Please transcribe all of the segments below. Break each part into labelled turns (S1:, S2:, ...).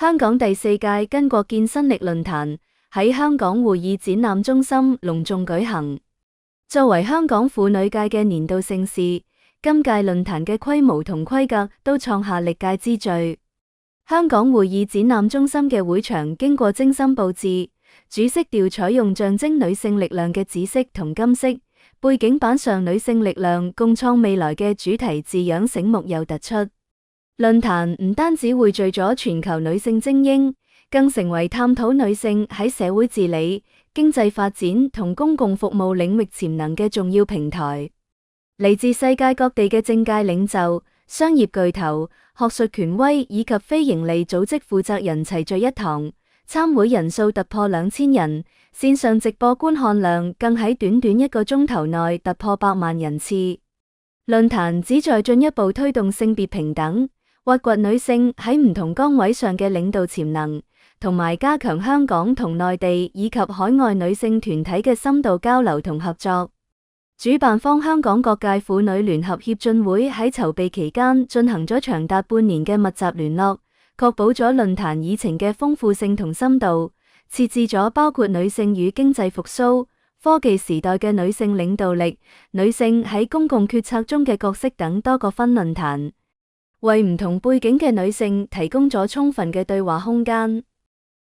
S1: 香港第4屆巾幗健身力論壇喺香港會議展覽中心隆重舉行。作為香港婦女界嘅年度盛事，今屆論壇嘅規模同規格都創下歷屆之最。香港會議展覽中心嘅會場經過精心佈置，主色調採用象徵女性力量嘅紫色同金色，背景板上女性力量共創未來嘅主題字樣醒目又突出。論壇唔單止匯聚咗全球女性精英，更成為探討女性喺社會治理、經濟發展同公共服務領域潛能嘅重要平台。嚟自世界各地嘅政界領袖、商業巨頭、學術權威以及非營利組織負責人齊聚一堂，參會人數突破2000人，線上直播觀看量更喺短短1個鐘頭內突破100萬人次。論壇旨在進一步推動性別平等，挖掘女性喺唔同崗位上嘅領導潛能，同埋加強香港同內地以及海外女性團體嘅深度交流同合作。主辦方香港各界婦女聯合協進會喺籌備期間進行咗長達半年嘅密集聯絡，確保咗論壇議程嘅豐富性同深度，設置咗包括女性與經濟復甦、科技時代嘅女性領導力、女性喺公共決策中嘅角色等多個分論壇，為唔同背景嘅女性提供咗充分嘅對話空間。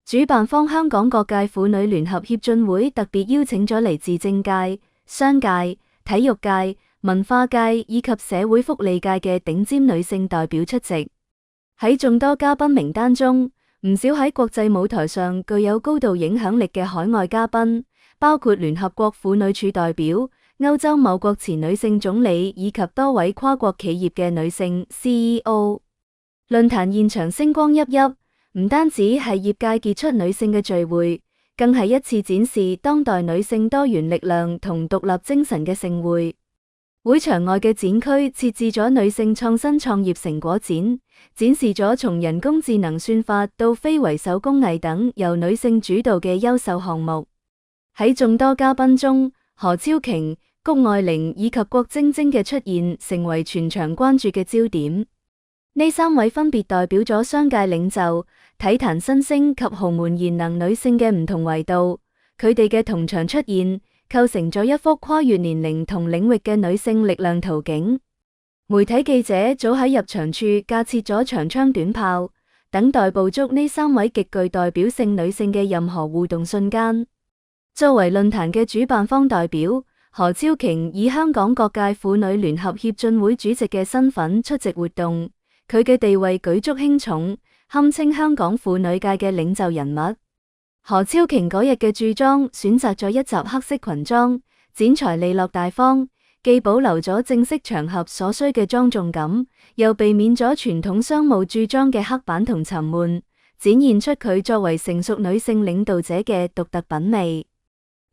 S1: 主辦方香港各界婦女聯合協進會特別邀請咗嚟自政界、商界、體育界、文化界以及社會福利界嘅頂尖女性代表出席。喺眾多嘉賓名單中，唔少喺國際舞台上具有高度影響力嘅海外嘉賓，包括聯合國婦女署代表、歐洲某國前女性總理以及多位跨國企業嘅女性 CEO。論壇現場星光熠熠，唔單止係業界傑出女性嘅聚會，更係一次展示當代女性多元力量同獨立精神嘅盛會。會場外嘅展區設置咗女性創新創業成果展，展示咗從人工智能算法到非遺手工藝等由女性主導嘅優秀項目。喺眾多嘉賓中，何超瓊、谷愛凌以及郭晶晶嘅出現成為全場關注嘅焦點。呢3位分別代表咗商界領袖、體壇新星及豪門賢能女性嘅唔同維度，佢哋嘅同場出現，構成咗一幅跨越年齡同領域嘅女性力量圖景。媒體記者早喺入場處架設咗長槍短炮，等待捕捉呢3位極具代表性女性嘅任何互動瞬間。作為論壇嘅主辦方代表，何超瓊以香港各界婦女聯合協進會主席嘅身份出席活動，佢嘅地位舉足輕重，堪稱香港婦女界嘅領袖人物。何超瓊嗰日嘅著裝選擇咗一襲黑色裙裝，剪裁利落大方，既保留咗正式場合所需嘅莊重感，又避免咗傳統商務著裝嘅刻板同沉悶，展現出佢作為成熟女性領導者嘅獨特品味。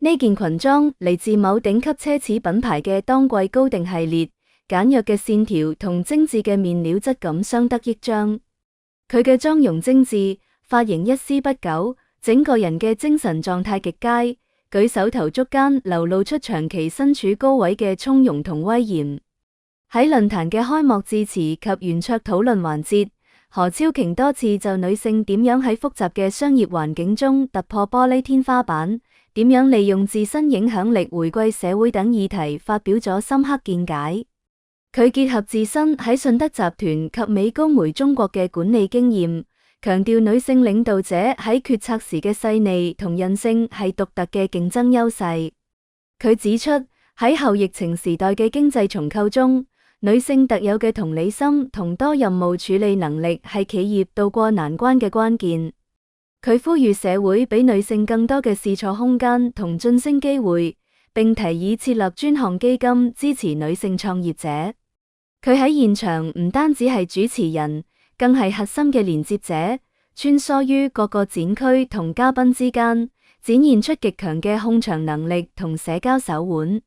S1: 呢件裙裝嚟自某頂級奢侈品牌嘅當季高定系列，簡約嘅線條同精緻嘅面料質感相得益彰。佢嘅妝容精緻，髮型一絲不苟，整個人嘅精神狀態極佳，舉手投足間流露出長期身處高位嘅從容同威嚴。喺論壇嘅開幕致辭及圓桌討論環節，何超瓊多次就女性點樣喺複雜嘅商業環境中突破玻璃天花板，點樣利用自身影響力回饋社會等議題發表咗深刻見解。佢結合自身喺信德集團及美高梅中國嘅管理經驗，強調女性領導者喺決策時嘅細膩同韌性係獨特嘅競爭優勢。佢指出，喺後疫情時代嘅經濟重構中，女性特有嘅同理心同多任務處理能力係企業渡過難關嘅關鍵。佢呼籲社會俾女性更多嘅試錯空間同晉升機會，並提議設立專項基金支持女性創業者。佢喺現場唔單止係主持人，更係核心嘅連接者，穿梭於各個展區同嘉賓之間，展現出極強嘅控場能力同社交手腕。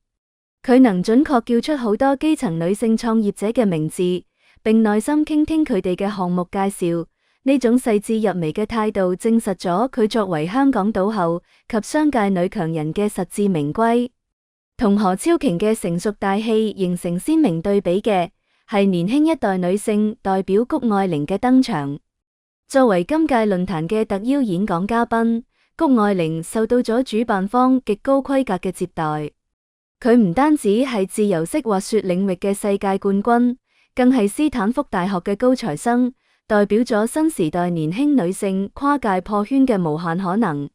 S1: 佢能準確叫出好多基層女性創業者嘅名字，並耐心傾聽佢哋嘅項目介紹。呢種細緻入微嘅態度，證實咗佢作為香港倒後及商界女強人嘅實至名歸。同何超瓊嘅成熟大氣形成鮮明對比嘅，係年輕一代女性代表谷愛凌嘅登場。作為今屆論壇嘅特邀演講嘉賓，谷愛凌受到咗主辦方極高規格嘅接待。佢唔單止係自由式滑雪領域嘅世界冠軍，更係斯坦福大學嘅高材生，代表咗新時代年輕女性跨界破圈嘅無限可能。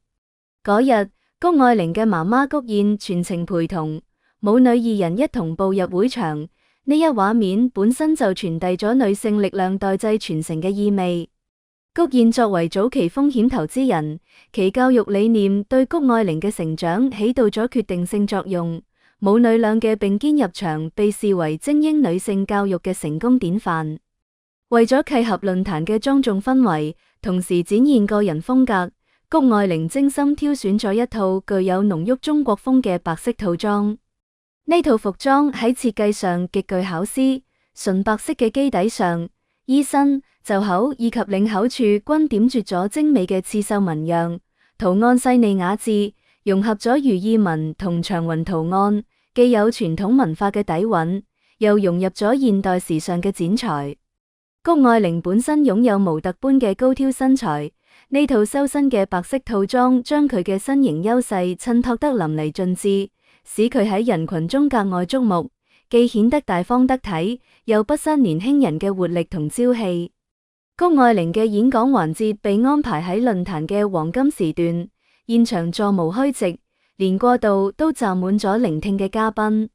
S1: 嗰日，谷愛凌嘅媽媽谷燕全程陪同，母女二人一同步入會場。呢一畫面本身就傳遞咗女性力量代際傳承嘅意味。谷燕作為早期風險投資人，其教育理念對谷愛凌嘅成長起到咗決定性作用。母女倆嘅並肩入場，被視為精英女性教育嘅成功典範。為咗契合論壇嘅莊重氛圍，同時展現個人風格，谷愛凌精心挑選咗一套具有濃郁中國風嘅白色套裝。呢套服裝喺設計上極具巧思，純白色嘅基底上，衣身、袖口以及領口處均點綴咗精美嘅刺繡紋樣，圖案細膩雅致，融合咗如意紋同長雲圖案，既有傳統文化嘅底蘊，又融入咗現代時尚嘅剪裁。谷愛凌本身擁有模特般嘅高挑身材，呢套修身嘅白色套裝將佢嘅身形優勢襯托得淋漓盡致，使佢喺人群中格外矚目，既顯得大方得體，又不失年輕人嘅活力同朝氣。谷愛凌嘅演講環節被安排喺論壇嘅黃金時段，現場座無虛席，連過道都站滿咗聆聽嘅嘉賓。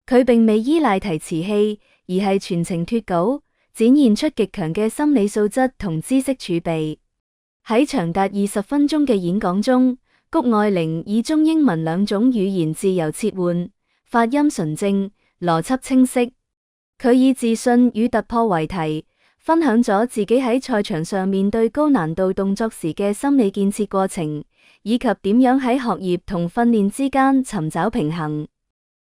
S1: 佢並未依賴提詞器，而係全程脫稿，展現出極強嘅心理素質同知識儲備。喺長達20分鐘嘅演講中，谷愛凌以中英文兩種語言自由切換，發音純正，邏輯清晰。佢以自信與突破為題，分享咗自己喺賽場上面對高難度動作時嘅心理建設過程，以及點樣喺學業同訓練之間尋找平衡。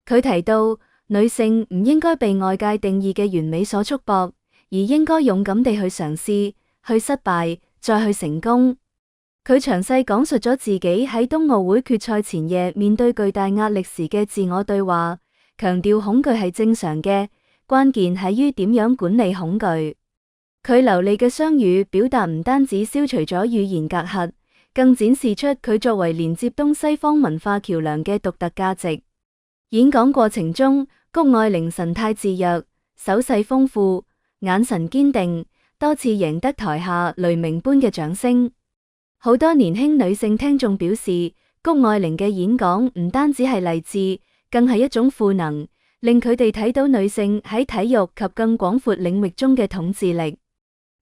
S1: 佢提到，女性唔應該被外界定義嘅完美所束縛，而應該勇敢地去嘗試，去失敗，再去成功。佢詳細講述咗自己喺冬奧會決賽前夜面對巨大壓力時嘅自我對話，強調恐懼係正常嘅，關鍵喺於點樣管理恐懼。佢流利嘅雙語表達唔單止消除咗語言隔閡，更展示出佢作為連接東西方文化橋樑嘅獨特價值。演講過程中，谷愛凌神態自若，手勢豐富，眼神堅定，多次贏得台下雷鳴般嘅掌聲。好多年輕女性聽眾表示，谷愛凌嘅演講唔單止係勵志，更係一種賦能，令佢哋睇到女性喺體育及更廣闊領域中嘅統治力。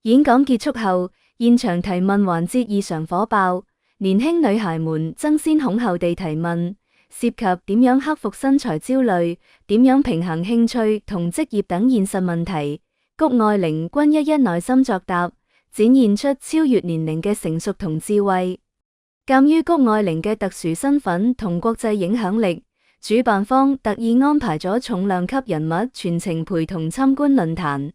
S1: 演講結束後，現場提問環節異常火爆，年輕女孩們爭先恐後地提問，涉及點樣克服身材焦慮、點樣平衡興趣同職業等現實問題，谷愛凌均一一耐心作答，展現出超越年齡嘅成熟同智慧。鑒於谷愛凌嘅特殊身份同國際影響力，主辦方特意安排咗重量級人物全程陪同參觀論壇。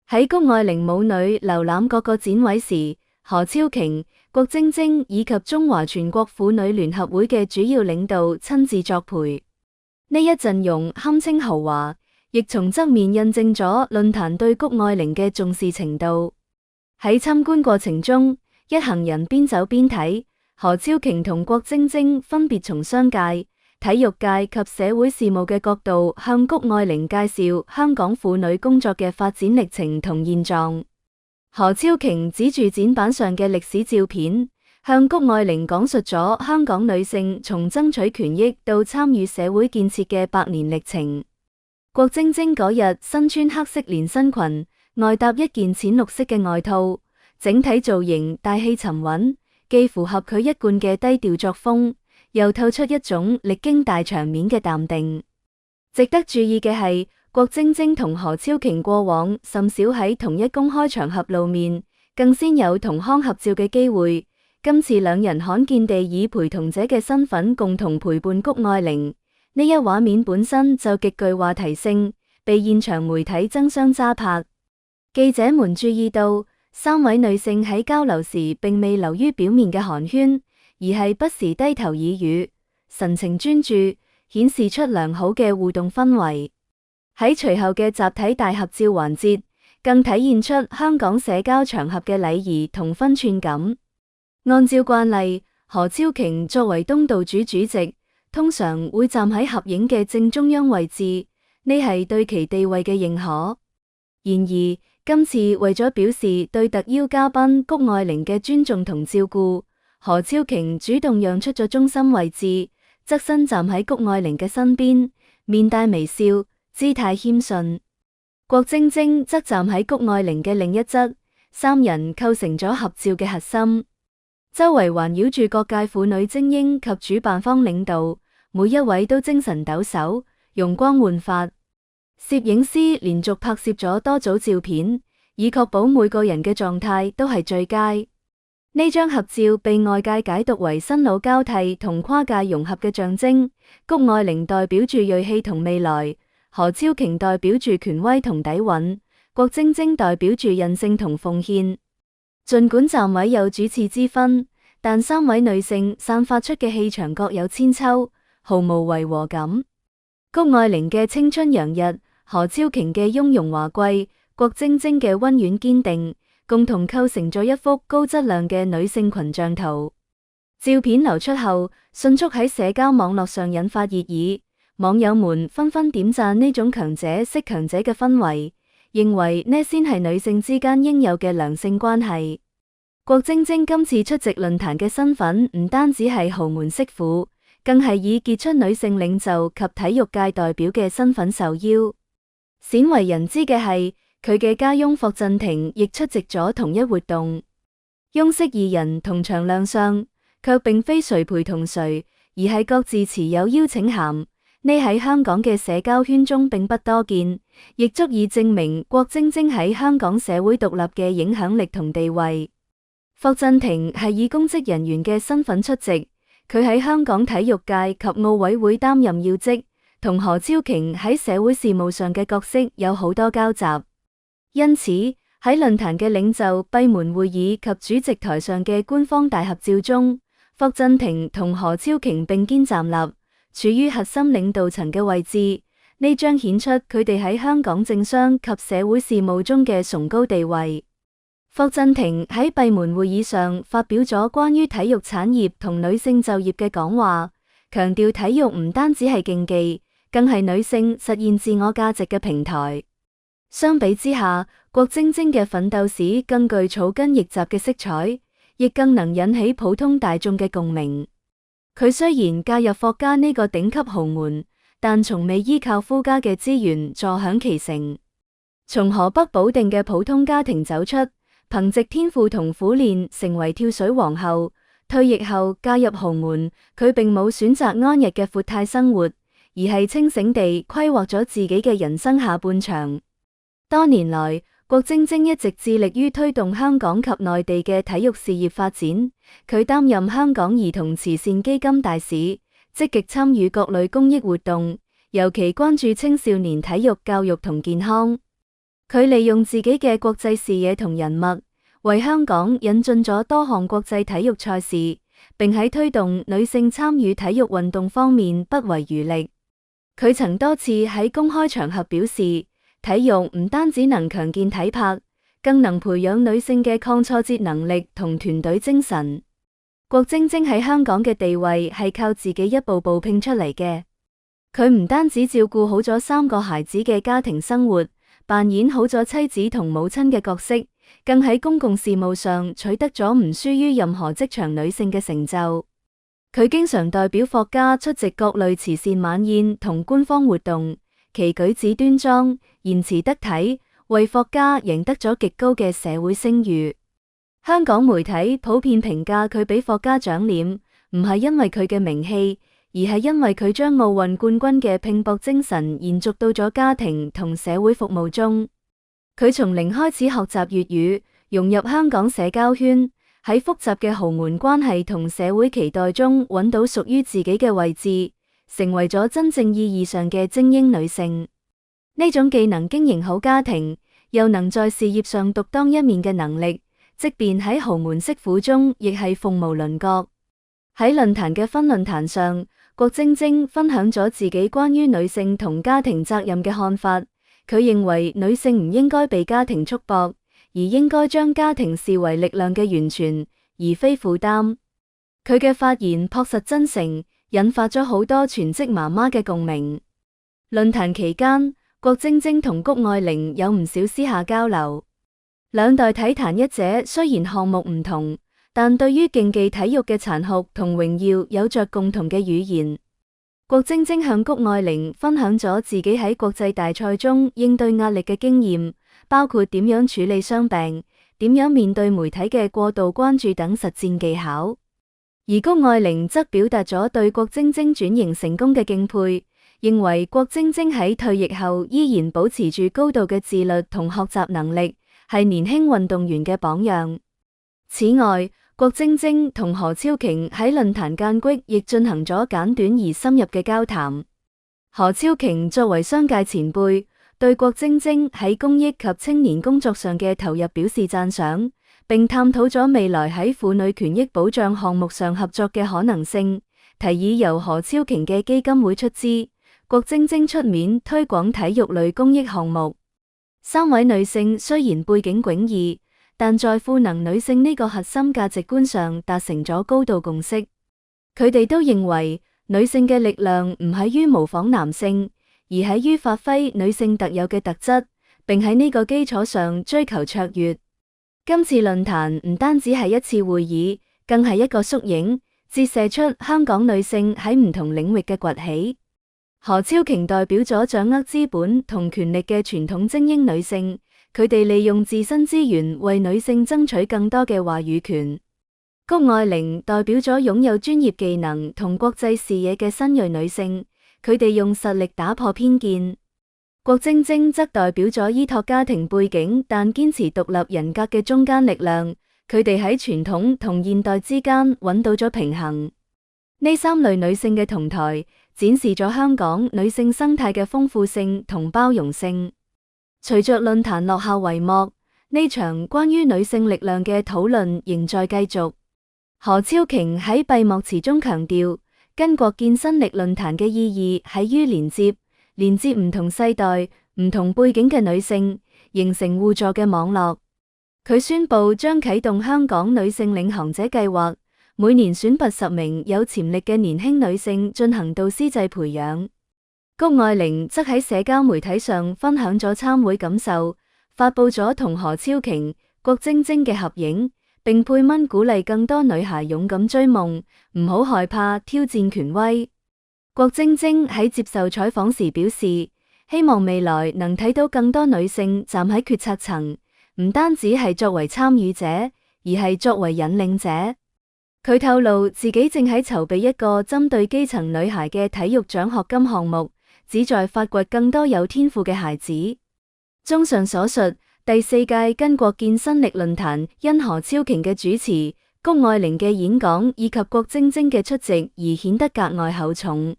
S1: 喺谷愛凌母女瀏覽各個展位時，何超瓊、郭晶晶以及中華全國婦女聯合會嘅主要領導親自作陪。呢一陣容堪稱豪華，亦從側面印證咗論壇對谷愛凌嘅重視程度。喺參觀過程中，一行人邊走邊睇，何超瓊同郭晶晶分別從商界、體育界及社會事務嘅角度向谷愛凌介紹香港婦女工作嘅發展歷程同現狀。何超瓊指住展板上嘅歷史照片，向谷愛凌講述咗香港女性從爭取權益到參與社會建設嘅百年歷程。郭晶晶嗰日身穿黑色連身裙，外搭一件淺綠色嘅外套，整體造型大氣沉穩，既符合佢一貫嘅低調作風，又透出一種歷經大場面嘅淡定。值得注意嘅係，郭晶晶同何超瓊過往甚少喺同一公開場合露面，更鮮有同框合照嘅機會。今次兩人罕見地以陪同者嘅身份共同陪伴谷愛凌，呢一畫面本身就極具話題性，被現場媒體爭相揸拍。記者們注意到，三位女性喺交流時並未流於表面嘅寒暄，而係不時低頭耳語，神情專注，顯示出良好嘅互動氛圍。喺隨後嘅集體大合照環節，更體現出香港社交場合嘅禮儀同分寸感。按照慣例，何超瓊作為東道主主席，通常會站喺合影嘅正中央位置，呢係對其地位嘅認可。然而，今次為咗表示對特邀嘉賓谷愛玲嘅尊重同照顧，何超瓊主動讓出咗中心位置，側身站喺谷愛玲嘅身邊，面帶微笑，姿態謙遜。郭晶晶則站喺谷愛玲嘅另一側，三人構成咗合照嘅核心。周圍環繞住各界婦女精英及主辦方領導，每一位都精神抖擻，容光煥發。攝影師連續拍攝咗多組照片，以確保每個人嘅狀態都係最佳。呢張合照被外界解讀為新老交替同跨界融合嘅象徵。谷愛玲代表住銳氣同未來，何超瓊代表住權威同底蘊，郭晶晶代表住韌性同奉獻。儘管站位有主次之分，但三位女性散發出嘅氣場各有千秋，毫無違和感。谷愛玲嘅青春洋溢，何超瓊嘅雍容華貴，郭晶晶嘅溫婉堅定，共同構成咗一幅高質量嘅女性群像圖。照片流出後，迅速喺社交網絡上引發熱議，網友們紛紛點讚呢種強者識強者嘅氛圍，認為呢先係女性之間應有嘅良性關係。郭晶晶今次出席論壇嘅身份唔單止係豪門媳婦，更係以傑出女性領袖及體育界代表嘅身份受邀。鮮為人知嘅係，佢嘅家翁霍震霆亦出席咗同一活動。翁媳二人同場亮相，卻並非誰陪同誰，而係各自持有邀請函。呢喺香港嘅社交圈中並不多見，亦足以證明郭晶晶喺香港社會獨立嘅影響力同地位。霍震霆係以公職人員嘅身份出席，佢喺香港體育界及奧委會擔任要職，同何超瓊喺社會事務上嘅角色有好多交集。因此喺論壇嘅領袖閉門會議及主席台上嘅官方大合照中，霍震霆同何超瓊並肩站立，處於核心領導層嘅位置，呢彰顯出佢哋喺香港政商及社會事務中嘅崇高地位。霍震霆喺閉門會議上發表咗關於體育產業同女性就業嘅講話，強調體育唔單止係競技，更係女性實現自我價值嘅平台。相比之下，郭晶晶嘅奮鬥史更具草根逆襲嘅色彩，亦更能引起普通大眾嘅共鳴。佢雖然嫁入霍家呢個頂級豪門，但從未依靠夫家嘅資源坐享其成，從河北保定嘅普通家庭走出，憑藉天賦同苦練成為跳水皇后。退役後嫁入豪門，佢並冇選擇安逸嘅闊太生活，而係清醒地規劃咗自己嘅人生下半場。多年來，郭晶晶一直致力於推動香港及內地嘅體育事業發展。佢擔任香港兒童慈善基金大使，積極參與各類公益活動，尤其關注青少年體育教育同健康。佢利用自己嘅國際視野同人脈，為香港引進咗多項國際體育賽事，並喺推動女性參與體育運動方面不遺餘力。佢曾多次喺公開場合表示，體育唔單止能強健體魄，更能培養女性嘅抗挫折能力同團隊精神。郭晶晶喺香港嘅地位係靠自己一步步拼出嚟嘅。佢唔單止照顧好咗3個孩子嘅家庭生活，扮演好咗妻子同母親嘅角色，更喺公共事務上取得咗唔輸於任何職場女性嘅成就。佢經常代表霍家出席各類慈善晚宴同官方活動，其舉止端莊，言辭得體，為霍家贏得咗極高嘅社會聲譽。香港媒體普遍評價佢比霍家長臉，唔係因為佢嘅名氣，而係因為佢將奧運冠軍嘅拼搏精神延續到咗家庭同社會服務中。佢從零開始學習粵語，融入香港社交圈，喺複雜嘅豪門關係同社會期待中揾到屬於自己嘅位置，成為咗真正意義上嘅精英女性。呢種既能經營好家庭，又能在事業上獨當一面嘅能力，即便喺豪門媳婦中，亦係鳳毛麟角。喺論壇嘅分論壇上，郭晶晶分享咗自己關於女性同家庭責任嘅看法，佢認為女性唔應該被家庭束縛，而應該將家庭視為力量嘅源泉，而非負擔。佢嘅發言樸實真誠，引發咗好多全職媽媽嘅共鳴。論壇期間，郭晶晶同谷愛凌有唔少私下交流。兩代體壇一姐雖然項目唔同，但對於競技體育嘅殘酷同榮耀有着共同嘅語言。郭晶晶向谷愛凌分享咗自己喺國際大賽中應對壓力嘅經驗，包括點樣處理傷病、點樣面對媒體嘅過度關注等實戰技巧。而谷愛凌則表達咗對郭晶晶轉型成功嘅敬佩，認為郭晶晶喺退役後依然保持住高度嘅自律同學習能力，係年輕運動員嘅榜樣。此外，郭晶晶同何超瓊喺論壇間隙亦進行咗簡短而深入嘅交談。何超瓊作為商界前輩，對郭晶晶喺公益及青年工作上嘅投入表示讚賞，並探討咗未來喺婦女權益保障項目上合作嘅可能性，提議由何超瓊嘅基金會出資，郭晶晶出面推廣體育類公益項目。三位女性雖然背景迥異，但在賦能女性呢個核心價值觀上達成咗高度共識。佢哋都認為女性嘅力量唔喺於模仿男性，而喺於發揮女性特有嘅特質，並喺呢個基礎上追求卓越。今次論壇唔單止係一次會議，更係一個縮影，折射出香港女性喺唔同領域嘅崛起。何超瓊代表咗掌握資本同權力嘅傳統精英女性，佢哋利用自身資源為女性爭取更多嘅話語權。谷愛凌代表咗擁有專業技能同國際視野嘅新銳女性，佢哋用實力打破偏見。郭晶晶則代表咗依託家庭背景但堅持獨立人格嘅中間力量，佢哋喺傳統同現代之間揾到咗平衡。呢三類女性嘅同台，展示咗香港女性生態嘅豐富性同包容性。隨着論壇落下帷幕，呢場關於女性力量嘅討論仍在繼續。何超瓊喺閉幕詞中強調，巾幗見新力論壇嘅意義喺於連接唔同世代、唔同背景嘅女性，形成互助嘅網絡。佢宣布將啟動香港女性領航者計劃，每年選拔10名有潛力嘅年輕女性進行導師制培養。谷愛凌則喺社交媒體上分享咗參會感受，發佈咗同何超瓊、郭晶晶嘅合影，並配文鼓勵更多女孩勇敢追夢，唔好害怕挑戰權威。郭晶晶喺接受採訪時表示，希望未來能睇到更多女性站喺決策層，唔單止係作為參與者，而係作為引領者。佢透露自己正喺籌備一個針對基層女孩嘅體育獎學金項目，旨在發掘更多有天賦嘅孩子。綜上所述，第4屆巾幗見新力論壇因何超瓊嘅主持、谷愛凌嘅演講以及郭晶晶嘅出席而顯得格外厚重。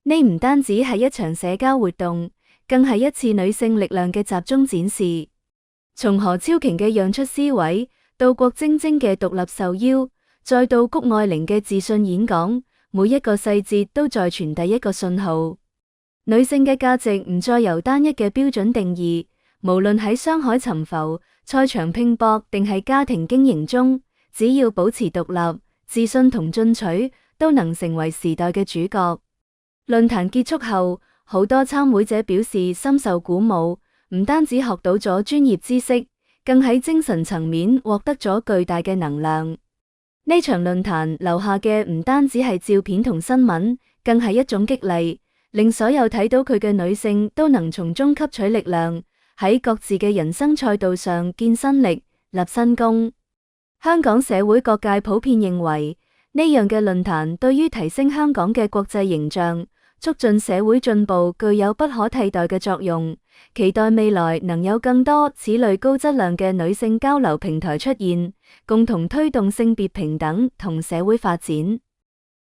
S1: 呢唔單止係一場社交活動，更係一次女性力量嘅集中展示。從何超瓊嘅讓出師位，到郭晶晶嘅獨立受邀，再到谷愛凌嘅自信演講，每一個細節都在傳遞一個信號。女性嘅價值唔再由單一嘅標準定義，無論喺商海沉浮、賽場拼搏定係家庭經營中，只要保持獨立、自信同進取，都能成為時代嘅主角。論壇結束後，好多參會者表示深受鼓舞，唔單止學到咗專業知識，更喺精神層面獲得咗巨大嘅能量。呢場論壇留下嘅唔單止係照片同新聞，更係一種激勵，令所有睇到佢嘅女性都能從中吸取力量，喺各自嘅人生賽道上見新力、立新功。香港社會各界普遍認為，呢樣嘅論壇對於提升香港嘅國際形象、促進社會進步具有不可替代嘅作用，期待未來能有更多此類高質量嘅女性交流平台出現，共同推動性別平等同社會發展。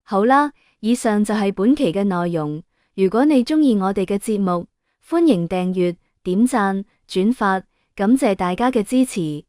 S1: 好啦，以上就係本期嘅內容。如果你鍾意我哋嘅節目，歡迎訂閱、點讚、轉發，感謝大家嘅支持。